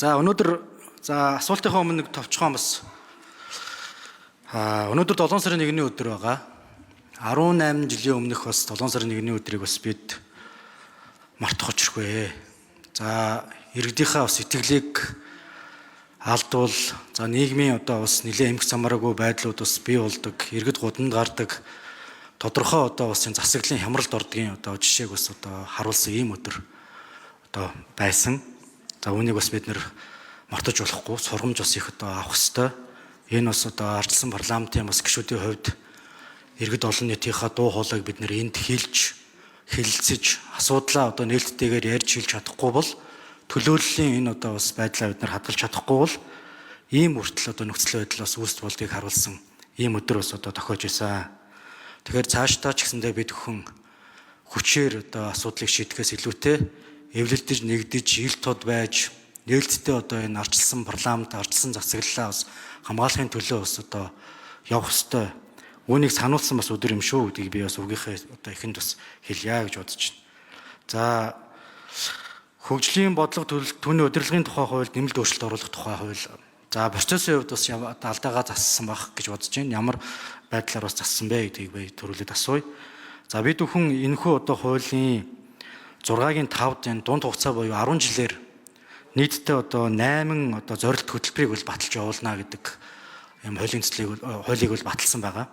За өнөөдөр асуултынхаа өмнө нэг товчхон бас өнөөдөр 7 сарын 1-ний өдөр байгаа. 18 жилийн өмнөх бас 7 сарын 1-ний өдрийг бас бид мартах учиргүй. За иргэдийнхаа бас итгэлийг алдвал за нийгмийн одоо бас нэлээд эмх замаараагүй байдлууд бас бий болдог, иргэд гудамд гардаг, тодорхой одоо бас энэ засаглалын хямралд ордгийн одоо жишээг бас одоо харуулсан ийм өдөр одоо байсан. За үүнийг бас бид нэр мартаж болохгүй, сургамж бас их одоо авах хэрэгтэй. Энэ бас одоо ардчилсан парламентын бас гишүүдийн хувьд иргэд олон нийтийнхаа дуу хоолойг бид нэр энд хэлж, хэлэлцэж, асуудлаа одоо нээлттэйгээр ярьж хэлж чадахгүй бол төлөөллийн энэ одоо бас байдлаа бид нар хадгалж чадахгүй бол ийм хүртэл одоо нөхцөл байдал бас үүсч болдгийг харуулсан ийм өдөр бас одоо тохиож байсан. Тэгэхээр цаашдаа ч гэсэндээ бид өхөн хүчээр одоо асуудлыг шийдэхээс илүүтэй эвлэлдэж нэгдэж ил тод байж нээлттэй одоо энэ ардчилсан парламент, ардчилсан засаглалаа бас хамгаалахын төлөө бас одоо явах ёстой. Үүнийг сануулсан бас өдөр юм шүү гэдгийг би бас үгийнхээ одоо ихэнд бас хэлье гэж бодож байна. За хөгжлийн бодлого түүний удирдлагын тухай хууль, нэмэлт өөрчлөлт оруулах тухай хууль. За процессын хувьд бас алдаагаа зассан байх гэж бодож байна. Ямар байдлаар бас зассан бэ гэдгийг би төрүүлээд асууя. За бид бүхэн энэхүү одоо хуулийн 6-гийн 5-д энэ дунд хугацаа буюу 10 жилээр нийтдээ одоо 8 одоо зорилт хөтөлбөрийг бол баталж явуулна гэдэг юм хуулийг бол баталсан байгаа.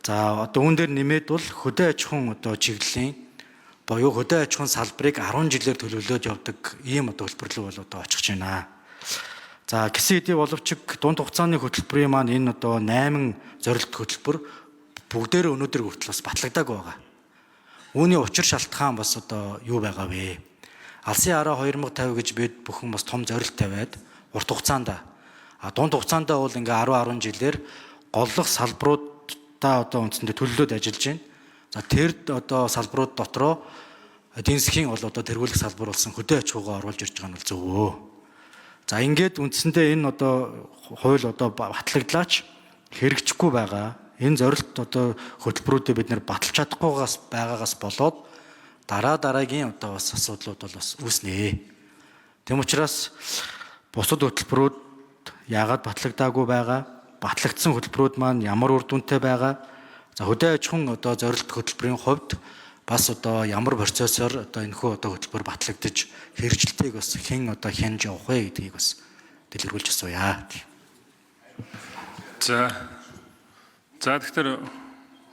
За одоо үүн дээр нэмээд бол хөдөө аж ахуйн одоо чиглэлийн буюу хөдөө аж ахуйн салбарыг 10 жилээр төлөвлөөж явдаг ийм одоо хөтөлбөр бол одоо очих байна. За гэсэн хэдий боловч дунд хугацааны хөтөлбөрийн маань энэ одоо 8 зорилт хөтөлбөр бүгдээр өнөөдөр хүртэл бас батлагдаагүй байгаа. Үүний учир шалтгаан бас одоо юу байгаа вэ? Алсын хараа 2050 гэж бид бүхэн бас том зорилт тавиад урт хугацаанд дунд хугацаанд бол ингээ 10 жилээр голлох салбаруудаа одоо үндсэндээ төлөвлөд ажиллаж байна. За тэр одоо салбарууд дотроо эдийн засгийн бол одоо тэргүүлэх салбар болсон хөдөө аж ахуйгаа оруулж ирж байгаа нь бол зөвөө. За ингээд үндсэндээ энэ одоо хууль одоо батлагдлаач хэрэгжихгүй байгаа. Энэ зорилт одоо хөтөлбөрүүдээ бид нэр баталж чадахгүйгаас байгаагаас болоод дараагийн одоо бас асуудлууд бол бас үүснэ. Тэм учраас бусад хөтөлбөрүүд яагаад батлагдаагүй байгаа? Батлагдсан хөтөлбөрүүд маань ямар үр дүнтэй байгаа? За хөдөө аж ахуйн одоо зорилт хөтөлбөрийн хувьд бас одоо ямар процессор одоо энэхүү одоо хөтөлбөр батлагдаж хэрэгжилтийг бас хэн одоо хянж явах вэ гэдгийг бас дэлгэрүүлж асууя. За тэгэхээр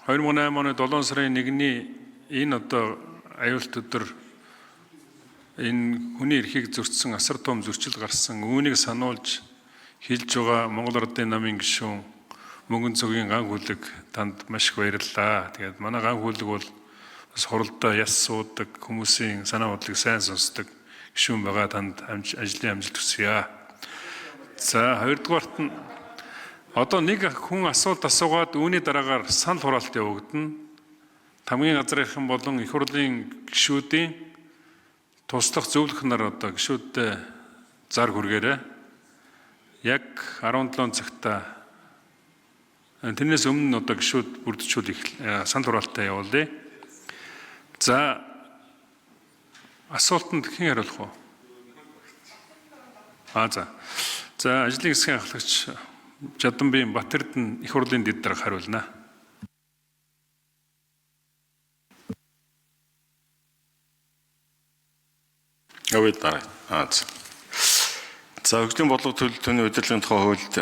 2008 оны 7 сарын 1-ний энэ одоо аюулт өдөр энэ хүний эрхийг зөрчсөн асар том зөрчил гарсан үүнийг сануулж хэлж байгаа Монгол Ардын намын гишүүн Мөнгөн цогийн ган хүлэг танд маш их баярлалаа. Тэгээд манай ган хүлэг бол бас хуралдаа яс суудаг хүмүүсийн санаа бодлыг сайн сонсдог гишүүн байгаа танд ажлын амжилт хүсье. За хоёрдугаарт нь одоо нэг хүн асуулт асуугаад үүний дараагаар санал хураалт явагдана. Хамгийн газрынхан болон их хурлын гишүүдийн туслах зөвлөх нар одоо гишүүддээ зар хүргээрэй. Яг 17 цагта тэрнээс өмнө одоо гишүүд бүрдүүлж санал хураалтаа явуулъя. За асуултанд хэн хариулах вэ? За ажлын хэсгийн ахлагч Жаданбийн Батэрдэн их хурлын дэд дарга хариулна. За хөгжлийн бодлого төлөвлөлтийн удирдлагын тухай хуульд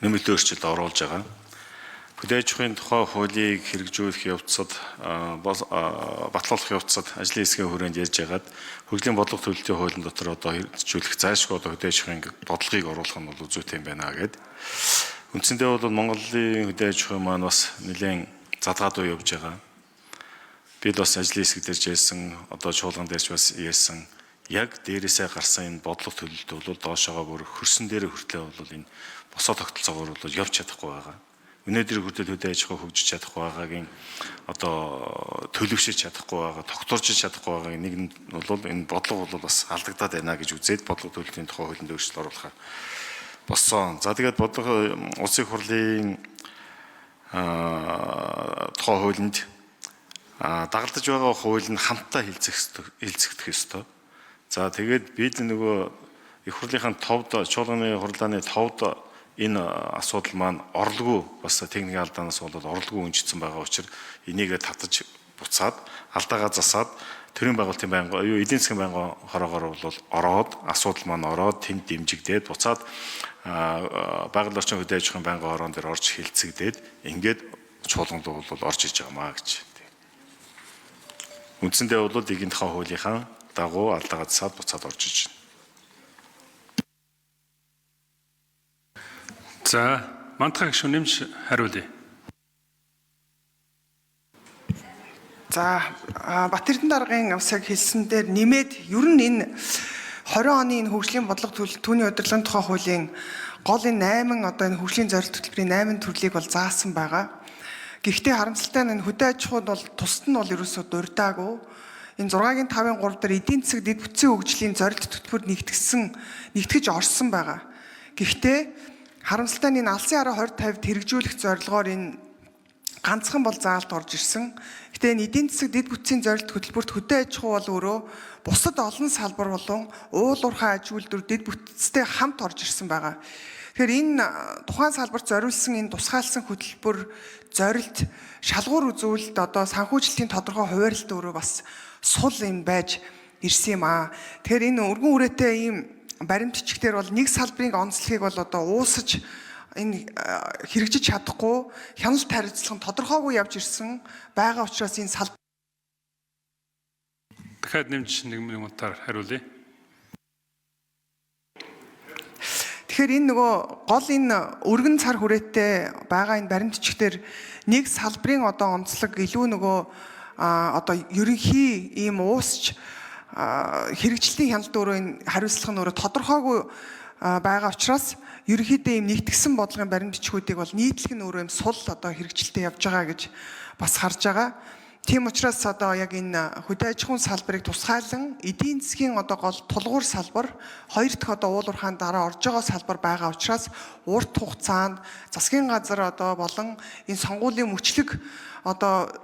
нэмэлт өөрчлөлт оруулж байгаа. Хөдөө аж ахуйн тухай хуулийг хэрэгжүүлэх явцад батлуулах явцад ажлын хэсгийн хүрээнд ярьж байгаад хөгжлийн бодлого төлөвлөлтийн хуулийн дотор одоо хэрэгжүүлэх зайлшгүй одоо хөдөө аж ахуйн бодлогыг оруулах нь бол зүйтэй юм байна гэд. Үндсэндээ бол Монголын хөдөө аж ахуй маань бас нэлээд задгаадуу явж байгаа. Бид бас ажлын хэсэг дээр ярьсан, одоо чуулган дээрч бас ярьсан. Яг дээрээсээ гарсан энэ бодлого төлөвлөлт бол доошоогоо бүр хөрсөн дээр хүртлээ бол энэ босоо тогтолцоогоор бол явж чадахгүй байгаа. Өнөөдөр хүртэл хөдөө аж ахуй хөгжиж чадахгүй байгаагийн одоо төлөвшөж чадахгүй байгаа, тогтворж чадахгүй байгаагийн нэг нь бол энэ бодлого бол бас алдагдаад байна гэж үзээд бодлого төлөвлөлтийн тухай хуулинд өөрчлөлт оруулахаар болсон. За тэгээд бодлого улсын хурлын тухай хуулинд дагалтаж байгаа хууль нь хамтдаа хэлцэгдэх ёстой. За тэгээд бид нөгөө их хурлынхаа товд чуулганы хурлааны товд энэ асуудал маань орлого бас техникийн алдаанаас болоод орлого өнжигдсэн байгаа учраас энийг татаж буцаад алдаагаа засаад төрийн байгуулалтын байнгын эдийн засгийн байнгын хороогоор бол ороод асуудал маань ороод тэнд дэмжигдээд буцаад байгаль орчин хөдөө аж ахуйн байнгын хороон дээр орж хилцэгдээд ингээд чуулганд бол орж иж байгаамаа гэж. Үндсэндээ бол эгийн тухай хуулийнхаа дагуу алдаагаа засаад буцаад орж иж байна. За, мантах гишүүн нэмж хариулъя. За, Батэрдэн даргын авсаг хэлсэн дээр нэмээд ер нь энэ 20 оны энэ хөгжлийн бодлого түүний удирдлагын тухай хуулийн гол энэ 8 одоо энэ хөгжлийн зорилт хөтөлбөрийн 8 төрлийг бол заасан байгаа. Гэхдээ харамсалтай нь хөдөө аж ахуйд бол тусад нь бол ерөөсөө дурдаагүй. Энэ 6-гийн 5-ын 3 дээр эдийн засаг дэд бүтцийн хөгжлийн зорилт хөтөлбөр нэгтгэж орсон байгаа. Гэхдээ харамсалтай нь энэ алсын хараа 2050-д хэрэгжүүлэх зорилгоор энэ ганцхан бол заалт орж ирсэн. Гэтэ энэ эдийн засаг дэд бүтцийн зорилт хөтөлбөрт хөдөө аж ахуй бол өөрөө бусад олон салбар болон уул уурхай аж үйлдвэр дэд бүтцтэй хамт орж ирсэн байгаа. Тэгэхээр энэ тухайн салбарт зориулсан энэ тусгаалсан хөтөлбөр зорилт шалгуур үзүүлэлт одоо санхүүжилтийн тодорхой хуваарлалт өөрөө бас сул юм байж ирсэн юм аа. Тэгэхээр энэ өргөн үрээтэй ийм баримтчигтэр бол нэг салбарын онцлогийг бол одоо уусаж энэ хэрэгжиж чадахгүй хяналт хариуцлага нь тодорхойгүй явж ирсэн байгаа учраас энэ салбар Дахиад нэмж нэг минутаар хариулъя. Тэгэхээр энэ нөгөө гол энэ өргөн цар хүрээтэй байгаа энэ баримтчигтэр нэг салбарын одоо онцлог илүү нөгөө одоо ерөнхий ийм уусч хэрэгжилтийн хяналт өөрөө энэ хариуцлага нь өөрөө тодорхойгүй байгаа учраас ерөнхийдөө ийм нэгтгсэн бодлогын баримтчгүүдийг бол нийтлэг нь өөрөө ийм сул одоо хэрэгжилтэд явж байгаа гэж бас харж байгаа. Тийм учраас одоо яг энэ хөдөө аж ахуйн салбарыг тусгайлан эдийн засгийн одоо гол тулгуур салбар хоёр дахь одоо уул уурхайн дараа орж байгаа салбар байгаа учраас урт хугацаанд засгийн газар одоо болон энэ сонгуулийн мөчлөг одоо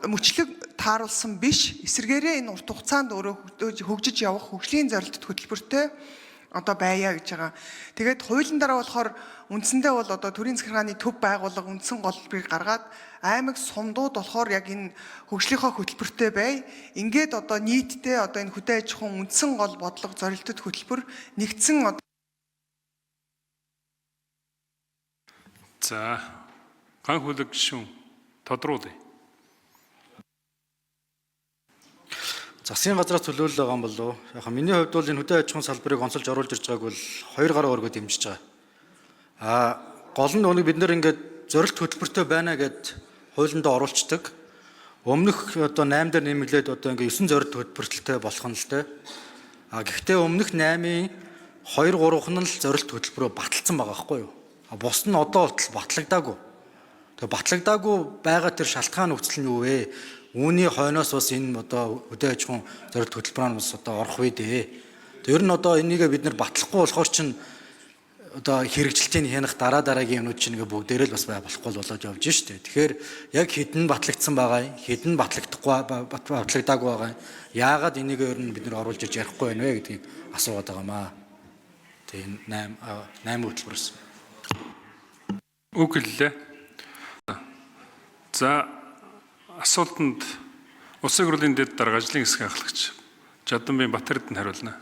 мөчлөг тааруулсан биш эсвэргээрээ энэ урт хугацаанд өөрөө хөгжиж явах хөгжлийн зорилттой хөтөлбөртэй одоо байя гэж байгаа. Тэгээд хуулийн дараа болохоор үндсэндээ бол одоо төрийн захиргааны төв байгууллага үндсэн голбыг гаргаад аймаг сумдууд болохоор яг энэ хөгжлийнхөө хөтөлбөртэй бай. Ингээд одоо нийтдээ одоо энэ хөдөө аж ахуйн үндсэн гол бодлого зорилттой хөтөлбөр нэгдсэн. За, ган хүлэг гишүүн тодруулъя. Засгийн газраас төлөөлөл байгаа юм болов уу? Яг миний хувьд бол энэ хөдөө аж ахуйн салбарыг онцолж оруулж ирж байгааг бол хоёр гаруй өргөд дэмжиж байгаа. Гол нь өнөг бид нэр ингээд зорилт хөтөлбөртэй байна гэд хуулиндаа оруулцдаг. Өмнөх одоо 8 дээр нэмэглээд одоо ингээд 9 зорилт хөтөлбөртэй болох нь л дээ. Гэхдээ өмнөх 8-ийн 2 3 нь л зорилт хөтөлбөрөөр баталсан байгаа байхгүй юу? Бус нь одоо хүртэл батлагдаагүй. Тэгээ батлагдаагүй байгаа тэр шалтгаан нөхцөл нь юу вэ? Үүний хойноос бас энэ одоо хөдөө аж ахуйн зорилт хөтөлбөрөөр бас одоо орох үе дээ. Тэр нь одоо энийг бид нар батлахгүй болохоор чинь одоо хэрэгжилтийн хянах дараагийн юмнууд чинь ингээ бүгдээрээ л бас болохгүй болоод явж штэ. Тэгэхээр яг хэдэн батлагдсан байгаа, хэдэн батлагдаагүй байгаа. Яагаад энийг ер нь бид нар оруулж иж ярихгүй байна вэ гэдгийг асуугаад байгаамаа. Тэгээ 8 хөтөлбөрөөс. Үг хэллээ. За, асуултанд Улсын хурлын дэд дарга ажлын хэсгийн ахлагч Жаданбын Батэрдэн хариулна.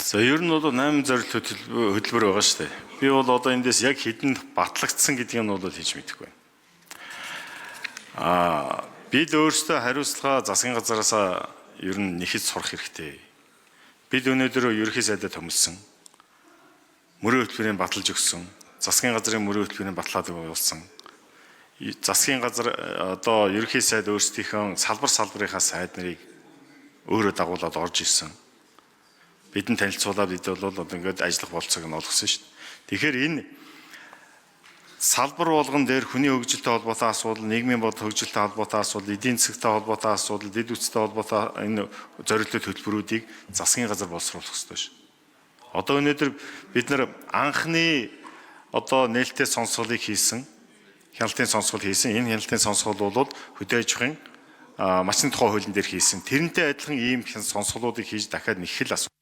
За ер нь бол 8 зорилт хөтөлбөр байгаа шүү дээ. Би бол одоо эндээс яг хэдэн батлагдсан гэдгийг нь бол хийж мэдэхгүй байна. Бид өөрсдөө хариуцлага засгийн газараас ер нь нэхэд сурах хэрэгтэй. Бид өнөөдөр ерөнхий сайдад төмөлсөн. Мөрийн хөтөлбөрийн баталж өгсөн. Засгийн газрын мөрийн хөтөлбөрийн батлаад явуулсан. Засгийн газар одоо ерөнхий сайд өөрсдийнхөө салбарынхаа сайд нарыг өөрөө дагуулад орж ирсэн. Бидэн танилцуулаад бид бол ингээд ажиллах болцоог нь олгосон шүү дээ. Тэгэхээр энэ салбар болгон дээр хүний хөгжилтэй холбоотой асуудал, нийгмийн бод хөгжилтэй холбоотой асуудал, эдийн засгтай холбоотой асуудал, дэд үтстэй холбоотой энэ зорилттой хөтөлбөрүүдийг засгийн газар боловсруулах хэрэгтэй шүү. Одоо өнөөдөр бид нар анхны одоо нээлттэй сонсголыг хийсэн. Хяналтын сонсгол хийсэн. Энэ хяналтын сонсгол бол хөдөө аж ахуйн малчны тухай хуулийн дээр хийсэн тэрнтэй адилхан ийм сонсголуудыг хийж дахиад нэг хэл асуу.